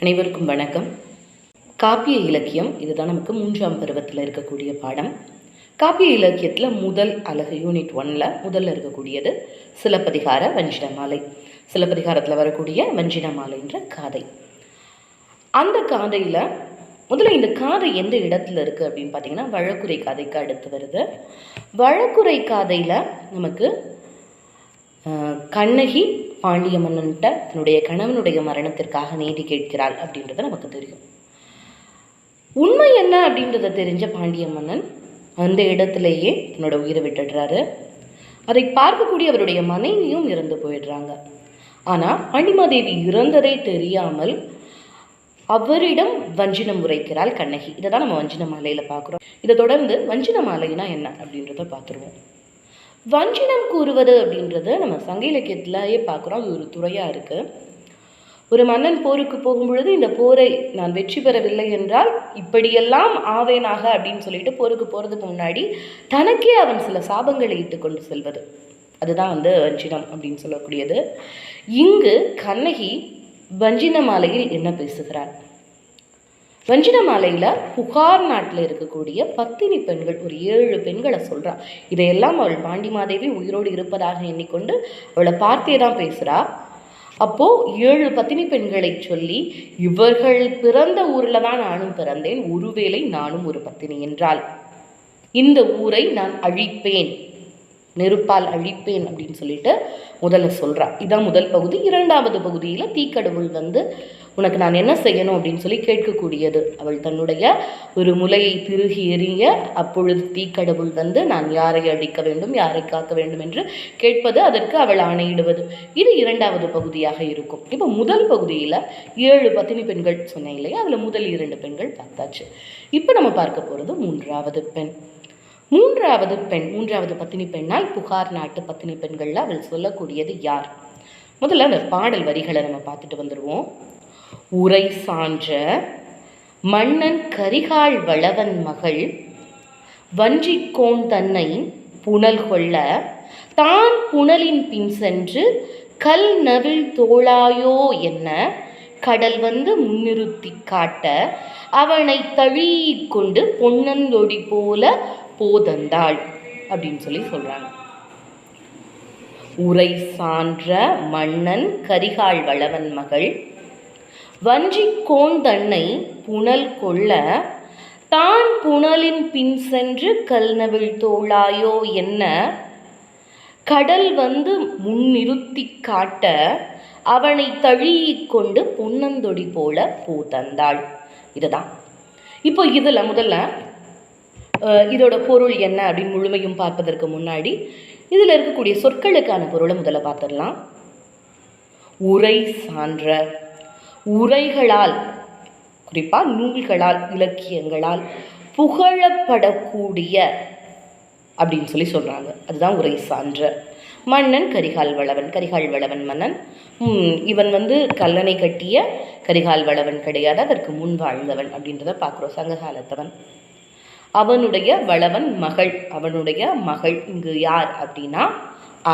அனைவருக்கும் வணக்கம். காப்பிய இலக்கியம் இதுதான் நமக்கு 3ஆம் பருவத்தில் இருக்கக்கூடிய பாடம். காப்பிய இலக்கியத்தில் முதல் அலகு யூனிட் 1ல் முதல்ல இருக்கக்கூடியது சிலப்பதிகார வஞ்சினமாலை. சிலப்பதிகாரத்தில் வரக்கூடிய வஞ்சினமாலைன்ற காதை. அந்த காதையில் முதல்ல இந்த காதை எந்த இடத்துல இருக்குது அப்படின்னு பார்த்தீங்கன்னா வழக்குரை காதைக்கு அடுத்து வருது. வழக்குரை காதையில் நமக்கு கண்ணகி பாண்டிய மன்னன்கிட்ட தன்னுடைய கணவனுடைய மரணத்திற்காக நீதி கேட்கிறாள் அப்படின்றது நமக்கு தெரியும். உண்மை என்ன அப்படின்றத தெரிஞ்ச பாண்டிய மன்னன் அந்த இடத்துலையே தன்னோட உயிரை விட்டுடுறாரு. அதை பார்க்கக்கூடிய அவருடைய மனைவியும் இறந்து போயிடுறாங்க. ஆனால் பாண்டிமாதேவி இறந்ததே தெரியாமல் அவரிடம் வஞ்சினம் உரைக்கிறாள் கண்ணகி. இதை தான் நம்ம வஞ்சின மாலையில் பார்க்குறோம். இதை தொடர்ந்து வஞ்சின மாலைனா என்ன அப்படின்றத பார்த்துருவோம். வஞ்சினம் கூறுவது அப்படின்றது நம்ம சங்க இலக்கியத்திலேயே பார்க்குறோம். அது ஒரு துறையாக இருக்குது. ஒரு மன்னன் போருக்கு போகும்பொழுது இந்த போரை நான் வெற்றி பெறவில்லை என்றால் இப்படியெல்லாம் ஆவேனாக அப்படின்னு சொல்லிட்டு போருக்கு போகிறதுக்கு முன்னாடி தனக்கே அவன் சில சாபங்களை இட்டு கொண்டு செல்வது, அதுதான் வஞ்சினம் அப்படின்னு சொல்லக்கூடியது. இங்கு கண்ணகி வஞ்சின மாலையில் என்ன பேசுகிறார்? வஞ்சின மாலையில் புகார் நாட்டில் இருக்கக்கூடிய பத்தினி பெண்கள் ஒரு 7 பெண்களை சொல்கிறா. இதையெல்லாம் அவள் பாண்டிமாதேவி உயிரோடு இருப்பதாக எண்ணிக்கொண்டு அவளை பார்த்தே தான் பேசுகிறா. அப்போது 7 பத்தினி பெண்களை சொல்லி, இவர்கள் பிறந்த ஊரில் தான் நானும் பிறந்தேன், ஒருவேளை நானும் ஒரு பத்தினி என்றால் இந்த ஊரை நான் அழிப்பேன், நெருப்பால் அழிப்பேன் அப்படின்னு சொல்லிட்டு முதல்ல சொல்கிறா. இதான் முதல் பகுதி. 2வது பகுதியில் தீக்கடவுள் உனக்கு நான் என்ன செய்யணும் அப்படின்னு சொல்லி கேட்கக்கூடியது. அவள் தன்னுடைய ஒரு முலையை திருகி எறிய, அப்பொழுது தீக்கடவுள் நான் யாரை அழிக்க வேண்டும், யாரை காக்க வேண்டும் என்று கேட்பது, அதற்கு அவள் ஆணையிடுவது. இது 2வது பகுதியாக இருக்கும். இப்போ முதல் பகுதியில் 7 பத்தினி பெண்கள் சொன்னேன் இல்லையா, அதில் முதல் 2 பெண்கள் பார்த்தாச்சு. இப்போ நம்ம பார்க்க போகிறது 3வது பெண். 3வது பத்தினி பெண்ணால் புகார் நாட்டு பத்தினி பெண்களில் அவள் சொல்லக்கூடியது யார்? முதல்ல அந்த பாடல் வரிகளை நம்ம பார்த்துட்டு வந்துடுவோம். உரை சான்ற மன்னன் கரிகால் வளவன் மகள் வஞ்சிக்கோன் தன்னை புனல் கொள்ள தான் புனலின் பின் சென்று கல் நவில் தோளாயோ என்ன கடல் முன்னிறுத்தி காட்ட அவனை தழீக் கொண்டு பொன்னந்தொடி போல போதந்தாள் அப்படின்னு சொல்லி சொல்றாங்க. உரை சான்ற மன்னன் கரிகால் வளவன் மகள் வஞ்சிக்கோன் தன்னை புனல் கொள்ள தான் புனலின் பின் சென்று கல்நவில் தோளாயோ என்ன கடல் முன்னிறுத்தி காட்ட அவனை தழீக் கொண்டு பொன்னந்தொடி போல போதந்தாள். இதுதான். இப்போ இதில் முதல்ல இதோட பொருள் என்ன அப்படின்னு முழுமையும் பார்ப்பதற்கு முன்னாடி இதில் இருக்கக்கூடிய சொற்களுக்கான பொருளை முதல்ல பார்த்துடலாம். உரை சான்ற, உரைகளால், குறிப்பாக நூல்களால், இலக்கியங்களால் புகழப்படக்கூடிய அப்படின்னு சொல்லி சொல்கிறாங்க. அதுதான் உரை சான்ற. மன்னன் கரிகால் வளவன் மன்னன். இவன் கல்லணை கட்டிய கரிகால் வளவன் கிடையாது, அதற்கு முன் வாழ்ந்தவன் அப்படின்றத பார்க்குறோம், சங்ககாலத்தவன். அவனுடைய வளவன் மகள், அவனுடைய மகள் இங்கு யார் அப்படின்னா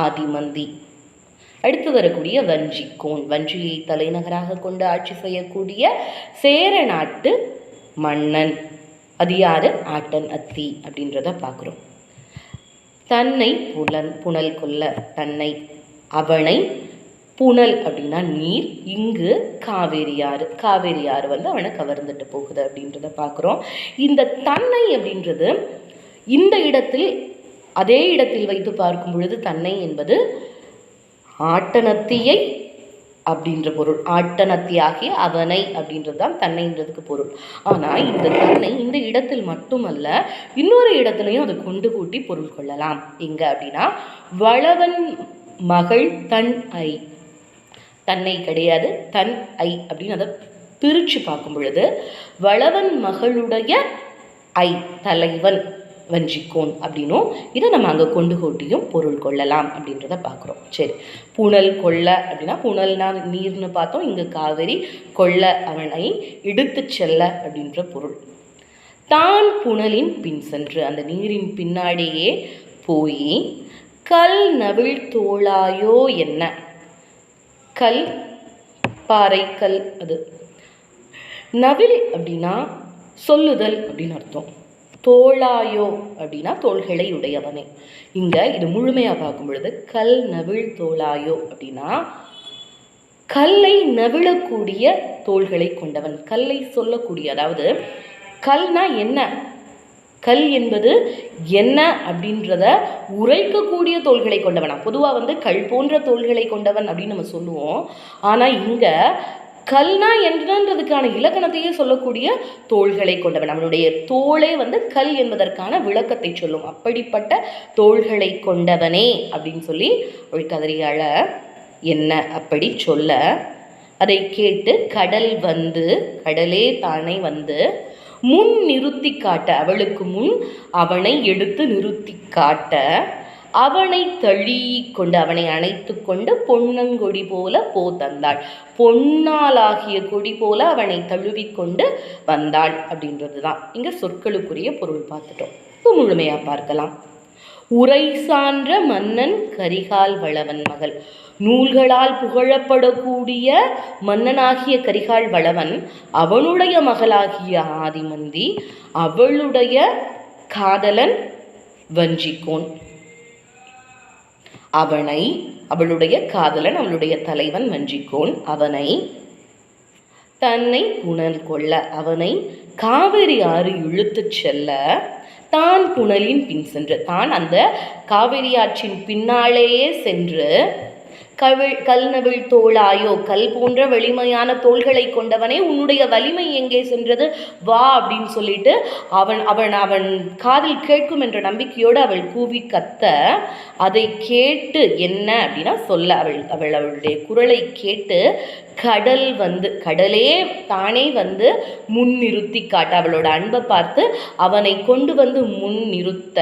ஆதிமந்தி. அடுத்து வரக்கூடிய வஞ்சிக்கோன், வஞ்சியை தலைநகராக கொண்டு ஆட்சி செய்யக்கூடிய சேர நாட்டு மன்னன். அது யாரு? ஆட்டன் அத்தி அப்படின்றத பார்க்குறோம். தன்னை புனல் கொள்ள, தன்னை, அவனை, புனல் அப்படின்னா நீர், இங்கு காவேரி ஆறு அவனை கவர்ந்துட்டு போகுது அப்படின்றத பார்க்குறோம். இந்த தன்னை அப்படின்றது இந்த இடத்தில், அதே இடத்தில் வைத்து பார்க்கும் பொழுது தன்னை என்பது ஆட்டனத்தியை அப்படின்ற பொருள். ஆட்டனத்தியாகிய அவனை அப்படின்றது தான் தன்னைன்றதுக்கு பொருள். ஆனால் இந்த தன்னை இந்த இடத்தில் மட்டுமல்ல, இன்னொரு இடத்துலையும் அதை கொண்டு கூட்டி பொருள் கொள்ளலாம். எங்கே அப்படின்னா வளவன் மகள் தன் ஐ, தன்னை கிடையாது தன் ஐ அப்படின்னு அதை பிரித்து பார்க்கும் பொழுது வளவன் மகளுடைய ஐ தலைவன் வஞ்சிக்கோன் அப்படின்னும் இதை நம்ம அங்கே கொண்டு கூட்டியும் பொருள் கொள்ளலாம் அப்படின்றத பார்க்குறோம். சரி, புனல் கொள்ள அப்படின்னா புனல்னா நீர்னு பார்த்தோம், இங்கே காவேரி, கொள்ள அவனை எடுத்து செல்ல அப்படின்ற பொருள். தான் புனலின் பின் சென்று, அந்த நீரின் பின்னாடியே போய் கல் நவில் தோளாயோ என்ன, கல் பாறை கல், அது நவில் அப்படின்னா சொல்லுதல் அப்படின்னு அர்த்தம். தோளாயோ அப்படின்னா தோள்களை உடையவனே. இங்கே இது முழுமையாக பார்க்கும் பொழுது கல் நவில் தோளாயோ அப்படின்னா கல்லை நவிழக்கூடிய தோள்களை கொண்டவன், கல்லை சொல்லக்கூடிய, அதாவது கல்னா என்ன, கல் என்பது என்ன அப்படின்றத உரைக்கக்கூடிய தோள்களை கொண்டவனா. பொதுவாக கல் போன்ற தோள்களை கொண்டவன் அப்படின்னு நம்ம சொல்லுவோம். ஆனால் இங்கே கல்னா என்னன்றதுக்கான இலக்கணத்தையே சொல்லக்கூடிய தோள்களை கொண்டவன். அவனுடைய தோளே கல் என்பதற்கான விளக்கத்தை சொல்லும். அப்படிப்பட்ட தோள்களை கொண்டவனே அப்படின்னு சொல்லி அவள் கதறியாள என்ன அப்படி சொல்ல, அதை கேட்டு கடல் கடலே தானே முன் நிறுத்தி காட்ட, அவளுக்கு முன் அவனை எடுத்து நிறுத்தி காட்ட, அவனை தள்ளி கொண்டு அவனை அணைத்து கொண்டு பொன்னங்கொடி போல தந்தாள், பொன்னாலாகிய கொடி போல அவனை தழுவிக்கொண்டு வந்தாள் அப்படின்றது தான் இங்கே சொற்களுக்குரிய பொருள் பார்த்துட்டோம். இப்போ முழுமையாக பார்க்கலாம். உரை சான்ற மன்னன் கரிகால் வளவன் மகள், நூல்களால் புகழப்படக்கூடிய மன்னனாகிய கரிகால் வளவன் அவனுடைய மகளாகிய ஆதிமந்தி, அவளுடைய காதலன் வஞ்சிக்கோன், அவளுடைய காதலன் அவளுடைய தலைவன் வஞ்சிக்கோன் அவனை தன்னை புனல் கொள்ள, அவனை காவிரி ஆறு இழுத்துச் செல்ல, தான் புனலின் பின் சென்று, தான் அந்த காவிரி ஆற்றின் பின்னாலேயே சென்று, கல் நவில் தோளாயோ, கல் போன்ற வலிமையான தோள்களை கொண்டவனே உன்னுடைய வலிமை எங்கே சென்றது, வா அப்படின்னு சொல்லிட்டு அவன் காதில் கேட்கும் என்ற நம்பிக்கையோடு அவள் கூவி கத்த, அதை கேட்டு என்ன அப்படின்னா சொல்ல, அவளுடைய குரலை கேட்டு கடலே தானே முன் நிறுத்தி காட்ட, அவளோட அன்பை பார்த்து அவனை கொண்டு முன் நிறுத்த,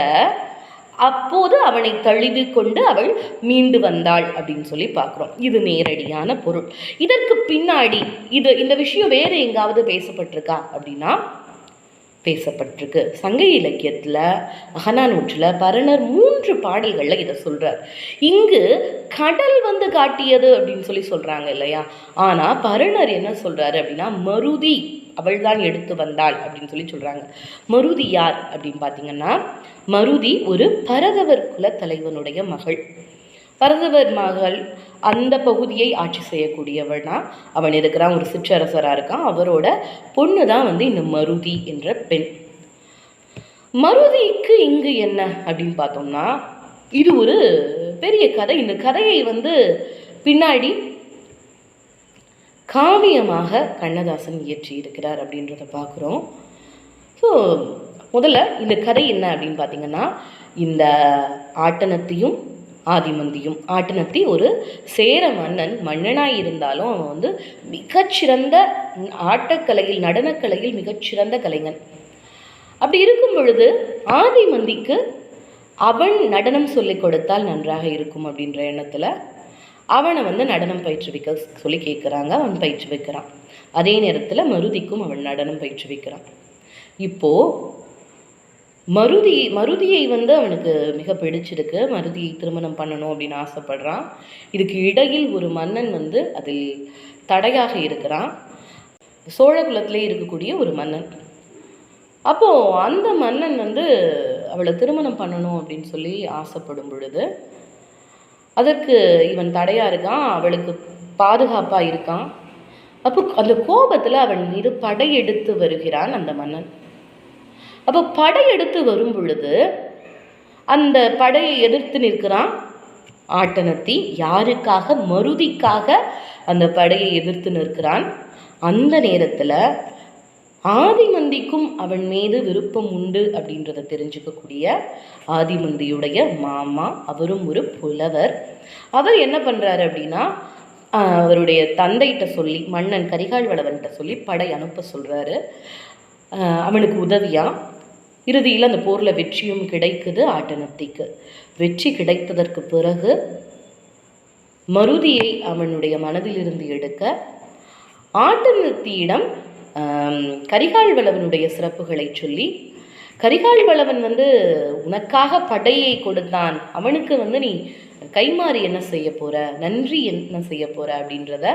அப்போது அவனை தழுவி கொண்டு அவள் மீண்டு வந்தாள் அப்படின்னு சொல்லி பார்க்குறோம். இது நேரடியான பொருள். இதற்கு பின்னாடி இந்த விஷயம் வேறு எங்காவது பேசப்பட்டிருக்கா அப்படின்னா பேசப்பட்டிருக்கு. சங்க இலக்கியத்தில் அகநானூற்றில் பரணர் 3 பாடல்களில் இதை சொல்கிறார். இங்கு கடல் காட்டியது அப்படின்னு சொல்லி சொல்கிறாங்க இல்லையா, ஆனால் பரணர் என்ன சொல்கிறாரு அப்படின்னா மருதி அவள் தான் எடுத்து வந்தாள் அப்படின்னு சொல்லி சொல்கிறாங்க. மருதி யார் அப்படின்னு பார்த்தீங்கன்னா, மருதி ஒரு பரதவர் குல தலைவனுடைய மகள். பரதவர் மகள் அந்த பகுதியை ஆட்சி செய்யக்கூடியவனா அவன் இருக்கிறான், ஒரு சிற்றரசராக இருக்கான். அவரோட பொண்ணு தான் இந்த மருதி என்ற பெண். மருதிக்கு இங்கு என்ன அப்படின்னு பார்த்தோம்னா, இது ஒரு பெரிய கதை. இந்த கதையை பின்னாடி காவியமாக கண்ணதாசன் இயற்றி இருக்கிறார் அப்படின்றத பார்க்குறோம். ஸோ முதல்ல இந்த கதை என்ன அப்படின்னு பார்த்தீங்கன்னா, இந்த ஆட்டனத்தியும் ஆதிமந்தியும், ஆட்டனத்தி ஒரு சேர மன்னனாக இருந்தாலும் அவன் மிகச்சிறந்த ஆட்டக்கலையில் நடனக்கலையில் மிகச்சிறந்த கலைஞன். அப்படி இருக்கும் பொழுது ஆதிமந்திக்கு அவன் நடனம் சொல்லிக் கொடுத்தால் நன்றாக இருக்கும் அப்படின்ற எண்ணத்தில் அவனை நடனம் பயிற்றுவிக்க சொல்லி கேட்குறாங்க. அவன் பயிற்றுவிக்கிறான். அதே நேரத்தில் மருதிக்கும் அவன் நடனம் பயிற்றுவிக்கிறான். இப்போது மருதியை அவனுக்கு மிக பிடிச்சிருக்கு. மருதியை திருமணம் பண்ணணும் அப்படின்னு ஆசைப்படுறான். இதுக்கு இடையில் ஒரு மன்னன் அதில் தடையாக இருக்கிறான். சோழ குலத்திலே இருக்கக்கூடிய ஒரு மன்னன். அப்போது அந்த மன்னன் அவளை திருமணம் பண்ணணும் அப்படின்னு சொல்லி ஆசைப்படும் பொழுது அதற்கு இவன் தடையாக இருக்கான், அவளுக்கு பாதுகாப்பாக இருக்கான். அப்போ அந்த கோபத்தில் அவன் மீது படையெடுத்து வருகிறான் அந்த மன்னன். அப்போ படையெடுத்து வரும் பொழுது அந்த படையை எதிர்த்து நிற்கிறான் ஆட்டனத்தி. யாருக்காக? மருதிக்காக அந்த படையை எதிர்த்து நிற்கிறான். அந்த நேரத்தில் ஆதிமந்திக்கும் அவன் மீது விருப்பம் உண்டு அப்படின்றத தெரிஞ்சுக்கக்கூடிய ஆதிமந்தியுடைய மாமா, அவரும் ஒரு புலவர். அவர் என்ன பண்ணுறாரு அப்படின்னா, அவருடைய தந்தைகிட்ட சொல்லி, மன்னன் கரிகால் வளவன்கிட்ட சொல்லி படை அனுப்ப சொல்கிறாரு. அவனுக்கு உதவியாக இறுதியில் அந்த போரில் வெற்றியும் கிடைக்குது ஆட்டனத்திக்கு. வெற்றி கிடைத்ததற்கு பிறகு மருதியை அவனுடைய மனதிலிருந்து எடுக்க ஆட்டனத்தியிடம் கரிகால் வளவனுடைய சிறப்புகளை சொல்லி, கரிகால் வளவன் உனக்காக படையை கொடுத்தான், அவனுக்கு நீ கைமாறி என்ன செய்ய போகிற, நன்றி என்ன செய்ய போகிற அப்படின்றத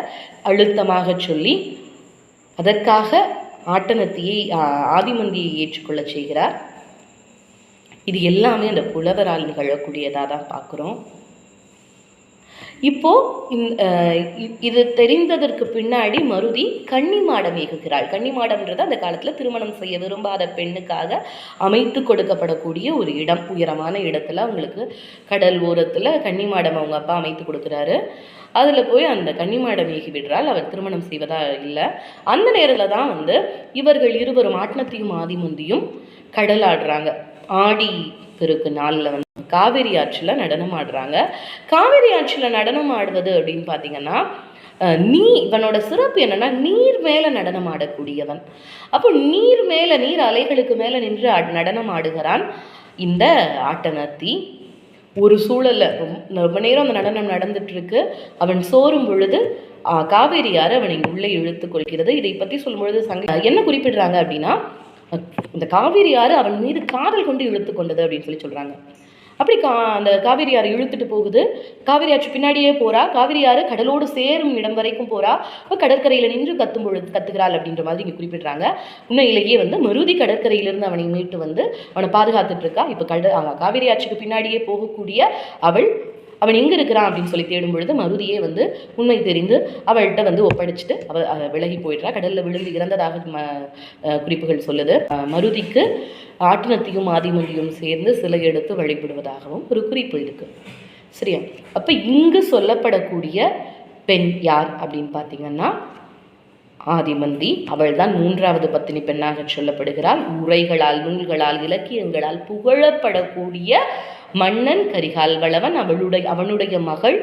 அழுத்தமாக சொல்லி, அதற்காக ஆட்டனத்தியை ஆதிமந்தியை ஏற்றுக்கொள்ள செய்கிறார். இது எல்லாமே அந்த புலவரால் நிகழக்கூடியதாக தான் பார்க்குறோம். இப்போ இது தெரிந்ததற்கு பின்னாடி மருதி கன்னிமாடம் ஏகுகிறாள். கன்னிமாடம்ன்றது அந்த காலத்தில் திருமணம் செய்ய விரும்பாத பெண்ணுக்காக அமைத்து கொடுக்கப்படக்கூடிய ஒரு இடம், உயரமான இடத்துல அவங்களுக்கு கடல் ஓரத்தில் கன்னிமாடம் அவங்க அப்பா அமைத்து கொடுக்குறாரு. அதில் போய் அந்த கன்னிமாடம் ஏகி விடுறாள். அவர் திருமணம் செய்வதா இல்லை. அந்த நேரத்தில் தான் இவர்கள் இருவரும் ஆட்டனத்தியும் ஆதிமந்தியும் கடலாடுறாங்க. ஆடி பெருக்கு நாளில் காவேரி ஆற்றில் நடனம் ஆடுறாங்க. காவேரி ஆற்றில் நடனம் ஆடுவது அப்படின்னு பார்த்தீங்கன்னா, இவனோட சிறப்பு என்னன்னா, நீர் மேலே நடனம் ஆடக்கூடியவன். அப்போ நீர் மேலே, நீர் அலைகளுக்கு மேலே நின்று நடனம் ஆடுகிறான் இந்த ஆட்டனத்தி. ஒரு சூழலில் ரொம்ப நேரம் அந்த நடனம் நடந்துட்டு இருக்கு. அவன் சோறும் பொழுது காவேரி ஆறு அவனை உள்ளே இழுத்து கொள்கிறது. இதை பற்றி சொல்லும் பொழுது என்ன குறிப்பிடுறாங்க அப்படின்னா, இந்த காவேரி ஆறு அவன் மீது காதல் கொண்டு இழுத்து கொண்டது அப்படின்னு சொல்கிறாங்க. அப்படி அந்த காவேரி ஆறு இழுத்துட்டு போகுது. காவேரி ஆற்று பின்னாடியே போறா. காவேரி ஆறு கடலோடு சேரும் இடம் வரைக்கும் போறா. இப்போ கடற்கரையில் நின்று கத்துகிறாள் அப்படின்ற மாதிரி இங்கே குறிப்பிடுறாங்க. உண்மையிலேயே மருதி கடற்கரையிலிருந்து அவனை மீட்டு அவனை பாதுகாத்துட்டு இருக்கா. இப்போ காவேரி ஆற்றுக்கு பின்னாடியே போகக்கூடிய அவன் எங்கே இருக்கிறான் அப்படின்னு சொல்லி தேடும் பொழுது மருதியே உண்மை தெரிந்து அவள்கிட்ட ஒப்படைச்சிட்டு விலகி போயிடுறா. கடலில் விழுந்து இறந்ததாக குறிப்புகள் சொல்லுது. மருதிக்கு ஆட்டனத்தியும் ஆதிமந்தியும் சேர்ந்து சிலை எடுத்து வழிபடுவதாகவும் ஒரு குறிப்பு இருக்குது. சரியா? அப்போ இங்கு சொல்லப்படக்கூடிய பெண் யார் அப்படின்னு பார்த்தீங்கன்னா ஆதிமந்தி. அவள்தான் 3வது பத்தினி பெண்ணாக சொல்லப்படுகிறாள். உரைகளால், நூல்களால், இலக்கியங்களால் புகழப்படக்கூடிய மன்னன் கரிகால் வளவன் அவனுடைய மகள்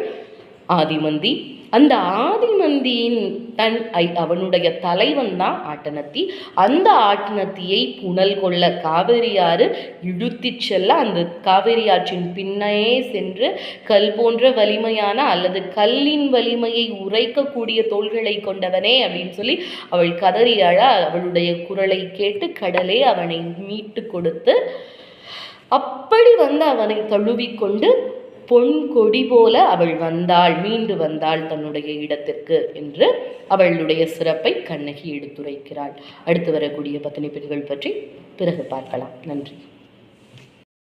ஆதிமந்தி. அந்த ஆதிமந்தியின் அவனுடைய தலைவன் தான் ஆட்டனத்தி. அந்த ஆட்டனத்தியை புனல் கொள்ள காவேரியாறு இழுத்தி செல்ல அந்த காவேரி ஆற்றின் பின்னே சென்று கல் போன்ற வலிமையான அல்லது கல்லின் வலிமையை உரைக்கக்கூடிய தோள்களை கொண்டவனே அப்படின்னு சொல்லி அவள் கதறியாழ அவளுடைய குரலை கேட்டு கடலே அவனை மீட்டு கொடுத்து அப்படி அவனை தழுவிக்கொண்டு பொன் கொடி போல அவள் மீண்டு வந்தாள் தன்னுடைய இடத்திற்கு என்று அவளுடைய சிறப்பை கண்ணகி எடுத்துரைக்கிறாள். அடுத்து வரக்கூடிய பத்தினி பெண்கள் பற்றி பிறகு பார்க்கலாம். நன்றி.